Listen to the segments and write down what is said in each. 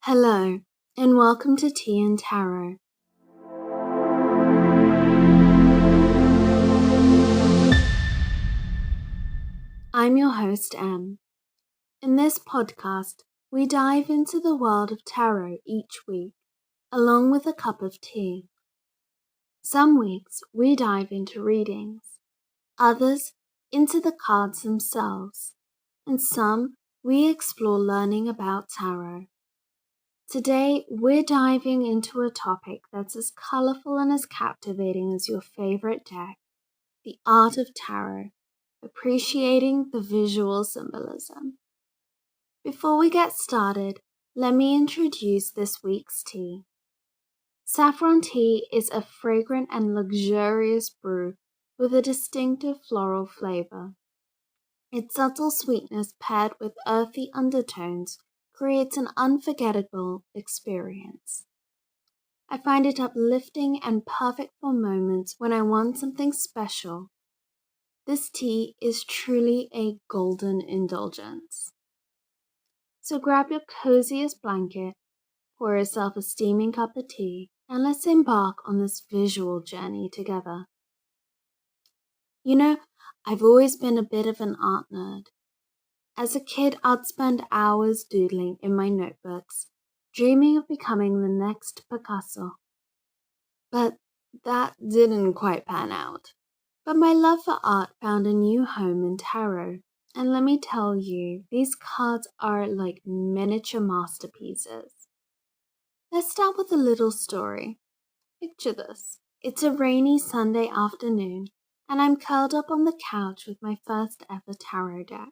Hello, and welcome to Tea and Tarot. I'm your host, Em. In this podcast, we dive into the world of tarot each week, along with a cup of tea. Some weeks, we dive into readings, others into the cards themselves, and some we explore learning about tarot. Today, we're diving into a topic that's as colorful and as captivating as your favorite deck, the art of tarot, appreciating the visual symbolism. Before we get started, let me introduce this week's tea. Saffron tea is a fragrant and luxurious brew with a distinctive floral flavor. Its subtle sweetness paired with earthy undertones creates an unforgettable experience. I find it uplifting and perfect for moments when I want something special. This tea is truly a golden indulgence. So grab your coziest blanket, pour yourself a steaming cup of tea, and let's embark on this visual journey together. You know, I've always been a bit of an art nerd. As a kid, I'd spend hours doodling in my notebooks, dreaming of becoming the next Picasso. But that didn't quite pan out. But my love for art found a new home in tarot. And let me tell you, these cards are like miniature masterpieces. Let's start with a little story. Picture this. It's a rainy Sunday afternoon, and I'm curled up on the couch with my first ever tarot deck.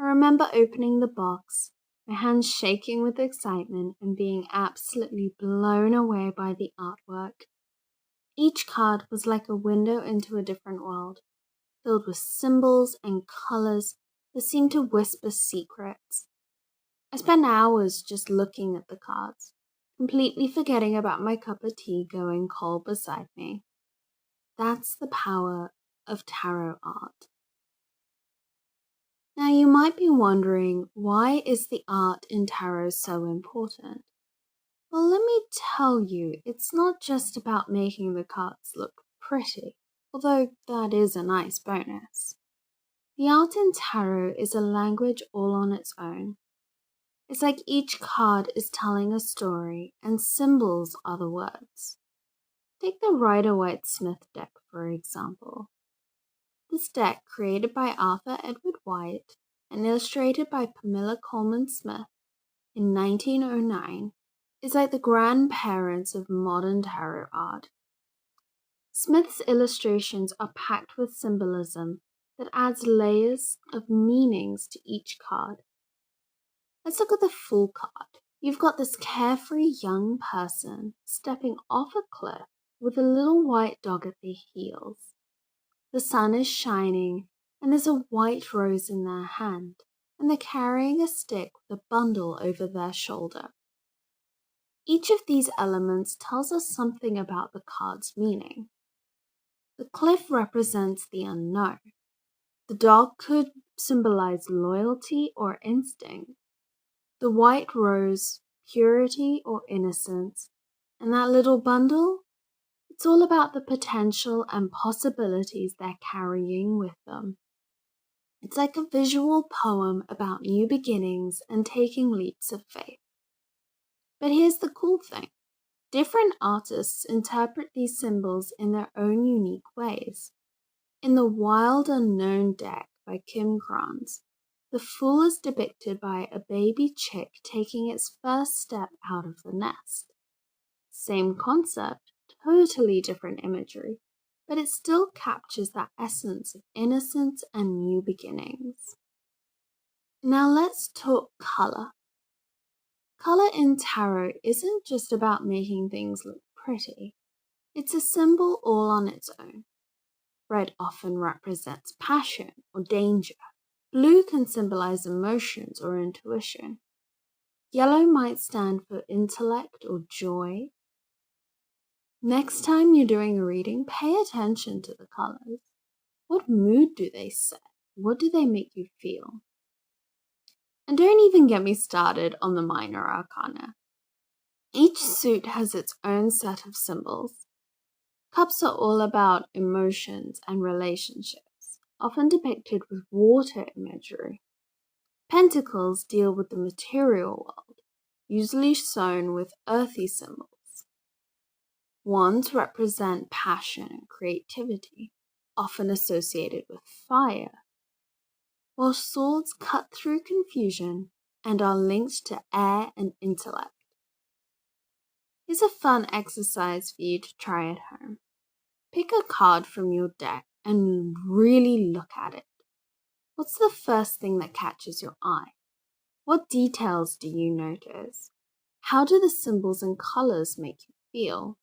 I remember opening the box, my hands shaking with excitement and being absolutely blown away by the artwork. Each card was like a window into a different world, filled with symbols and colors that seemed to whisper secrets. I spent hours just looking at the cards, completely forgetting about my cup of tea going cold beside me. That's the power of tarot art. Now you might be wondering, why is the art in tarot so important? Well, let me tell you, it's not just about making the cards look pretty, although that is a nice bonus. The art in tarot is a language all on its own. It's like each card is telling a story and symbols are the words. Take the Rider-Waite-Smith deck, for example. This deck, created by Arthur Edward White and illustrated by Pamela Colman Smith in 1909, is like the grandparents of modern tarot art. Smith's illustrations are packed with symbolism that adds layers of meanings to each card. Let's look at the full card. You've got this carefree young person stepping off a cliff with a little white dog at their heels. The sun is shining and there's a white rose in their hand, and they're carrying a stick with a bundle over their shoulder. Each of these elements tells us something about the card's meaning. The cliff represents the unknown. The dog could symbolize loyalty or instinct. The white rose, purity or innocence. And that little bundle? It's all about the potential and possibilities they're carrying with them. It's like a visual poem about new beginnings and taking leaps of faith. But here's the cool thing. Different artists interpret these symbols in their own unique ways. In the Wild Unknown deck by Kim Krans, the Fool is depicted by a baby chick taking its first step out of the nest. Same concept, totally different imagery, but it still captures that essence of innocence and new beginnings. Now let's talk color. Color in tarot isn't just about making things look pretty. It's a symbol all on its own. Red often represents passion or danger. Blue can symbolize emotions or intuition. Yellow might stand for intellect or joy. Next time you're doing a reading, pay attention to the colors. What mood do they set? What do they make you feel? And don't even get me started on the minor arcana. Each suit has its own set of symbols. Cups are all about emotions and relationships, often depicted with water imagery. Pentacles deal with the material world, usually shown with earthy symbols. Wands represent passion and creativity, often associated with fire, while swords cut through confusion and are linked to air and intellect. Here's a fun exercise for you to try at home. Pick a card from your deck and really look at it. What's the first thing that catches your eye? What details do you notice? How do the symbols and colors make you feel?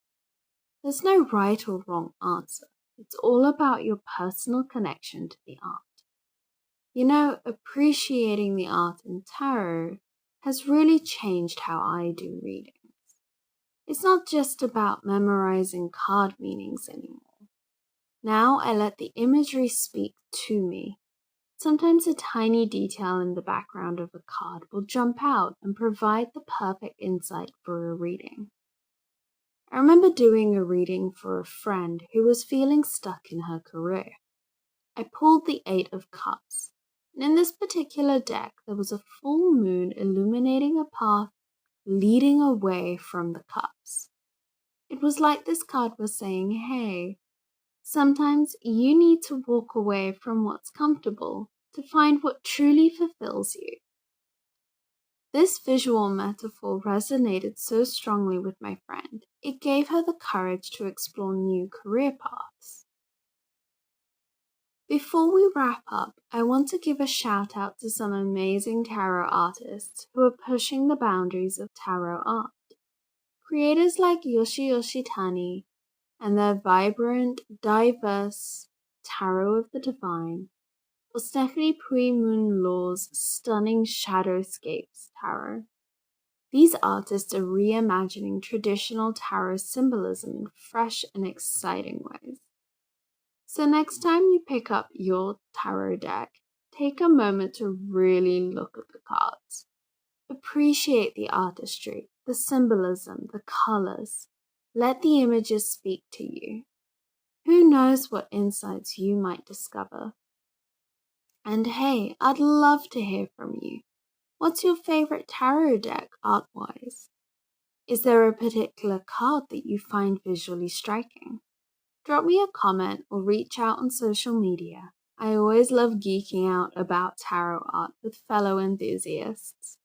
There's no right or wrong answer. It's all about your personal connection to the art. You know, appreciating the art in tarot has really changed how I do readings. It's not just about memorizing card meanings anymore. Now I let the imagery speak to me. Sometimes a tiny detail in the background of a card will jump out and provide the perfect insight for a reading. I remember doing a reading for a friend who was feeling stuck in her career. I pulled the 8 of Cups, and in this particular deck there was a full moon illuminating a path leading away from the cups. It was like this card was saying, hey, sometimes you need to walk away from what's comfortable to find what truly fulfills you. This visual metaphor resonated so strongly with my friend, it gave her the courage to explore new career paths. Before we wrap up, I want to give a shout out to some amazing tarot artists who are pushing the boundaries of tarot art. Creators like Yoshi Tani and their vibrant, diverse Tarot of the Divine, or Stephanie Pui Moon Law's stunning Shadowscapes tarot. These artists are reimagining traditional tarot symbolism in fresh and exciting ways. So next time you pick up your tarot deck, take a moment to really look at the cards. Appreciate the artistry, the symbolism, the colors. Let the images speak to you. Who knows what insights you might discover? And hey, I'd love to hear from you. What's your favorite tarot deck art-wise? Is there a particular card that you find visually striking? Drop me a comment or reach out on social media. I always love geeking out about tarot art with fellow enthusiasts.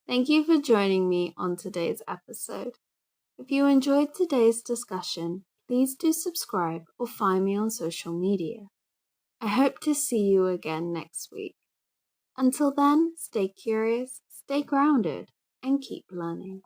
Thank you for joining me on today's episode. If you enjoyed today's discussion, please do subscribe or find me on social media. I hope to see you again next week. Until then, stay curious, stay grounded, and keep learning.